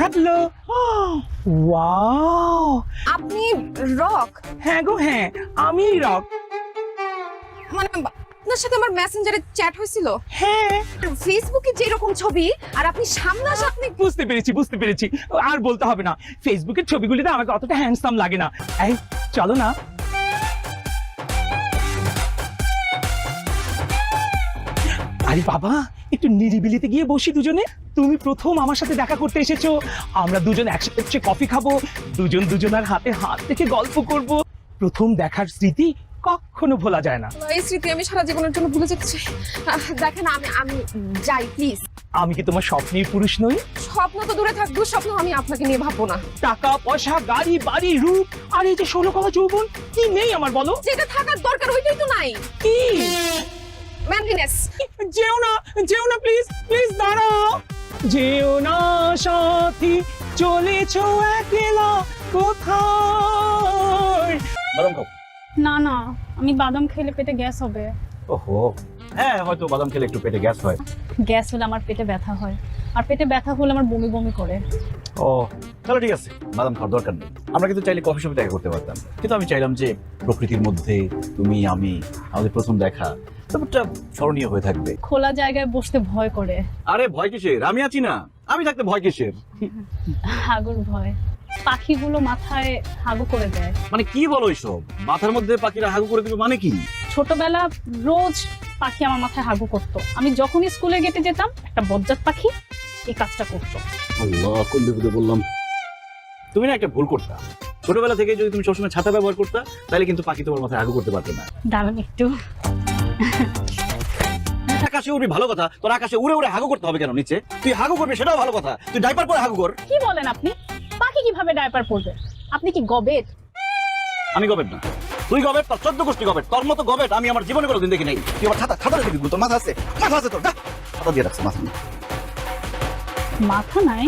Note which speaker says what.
Speaker 1: থাকলো। ওয়াও,
Speaker 2: আপনি রক?
Speaker 1: হ্যাঁ গো হ্যাঁ, আমি রক।
Speaker 2: মানে আপনার সাথে আমার মেসেঞ্জারে চ্যাট হয়েছিল,
Speaker 1: হ্যাঁ
Speaker 2: ফেসবুকে যেরকম ছবি আর আপনি সামনাসামনি।
Speaker 1: বুঝতে পেরেছি, আর বলতে হবে না, ফেসবুকের ছবিগুলিতে আমাকে অতটা হ্যান্ডসাম লাগে না। এই চলো না। আরে বাবা, একটু নিরিবিলিতে গিয়ে বসি দুজনে। তুমি প্রথম আমার সাথে দেখা করতে এসেছো, আমরা দুজন একসাথে কফি খাবো, দুজনের হাতে হাত থেকে গল্প করব। প্রথম দেখার স্মৃতি কখনো ভোলা যায় না।
Speaker 2: এই স্মৃতি আমি সারা জীবনের জন্য ভুলে যেতে চাই। দেখেন আমি যাই প্লিজ।
Speaker 1: আমি কি তোমার স্বপ্নের পুরুষ নই?
Speaker 2: স্বপ্ন তো দূরে থাক, দুঃস্বপ্ন আমি আপনাকে নিয়ে ভাববো না।
Speaker 1: টাকা পয়সা, গাড়ি বাড়ি, রূপ, আর এই যে 16 কলা যৌবন, কি নেই আমার বলো?
Speaker 2: যেটা থাকার দরকার ওইটাই তো নাই।
Speaker 1: কি?
Speaker 2: ম্যানলিনেস।
Speaker 1: যেও না প্লিজ, দাঁড়াও। যেও না সাথী, চলেছো একলা কোথায়?
Speaker 3: বাদাম খাও।
Speaker 4: না না, আমি বাদাম খেলে পেটে গ্যাস হবে।
Speaker 3: ওহো, হ্যাঁ হয়তো বাদাম খেলে একটু পেটে গ্যাস হয়।
Speaker 4: গ্যাস হলে আমার পেটে ব্যথা হয়, আর পেটে ব্যথা হলে আমার বমি বমি করে।
Speaker 3: ও তাহলে ঠিক আছে, বাদাম খাওয়ার দরকার নেই। আমরা কিন্তু চাইলে কফি শপে দেখা করতে পারতাম, কিন্তু আমি চাইলাম যে প্রকৃতির মধ্যে তুমি আমি, আমাদের প্রথম দেখা, ব্যাপারটা স্মরণীয় হয়ে থাকবে।
Speaker 4: খোলা জায়গায় বসতে ভয় করে।
Speaker 3: আরে ভয় কিসের, আমি আছি না, আমি থাকতে ভয় কিসের?
Speaker 4: হাগুর ভয়। পাখিগুলো মাথায় হাগু করে দেয়।
Speaker 3: মানে কি বলো এইসব? মাথার মধ্যে পাখিরা হাগু করে দিবে মানে কি?
Speaker 4: ছোটবেলা রোজ পাখি আমার মাথায় হাগু করতো। আমি যখনই স্কুলে গেটে যেতাম, একটা বজ্জাত পাখি এই কাজটা করতো।
Speaker 3: আল্লাহ, কোন বিপদে বললাম। তুমি না একটা ভুল করতা, ছোটবেলা থেকে যদি তুমি সবসময় ছাতা ব্যবহার করতা, তাহলে কিন্তু পাখি তোমার মাথায় হাগু করতে পারতো না।
Speaker 4: দাঁড়ান একটু।
Speaker 3: আকাশে উড়বি ভালো কথা, তোর আকাশে উড়ে উড়ে হাগু করতে হবে কেন নিচে? তুই হাগু করবি সেটাও ভালো কথা, তুই ডাইপার পরে হাগু কর।
Speaker 4: কি বলেন আপনি? পাখি কিভাবে ডায়পার পরবে? আপনি কি গবেট?
Speaker 3: আমি গবেট না, তুই গবেট, তোর 14 গোষ্ঠী গবেট। তোর মতো গবেট আমি আমার জীবনে কোনোদিন দেখি নাই। তুই আমার ছাতা দেখবি, তোর মাথা আছে তোর, ছাতা দিয়ে রাখছে মাথা।
Speaker 4: মাথা নাই?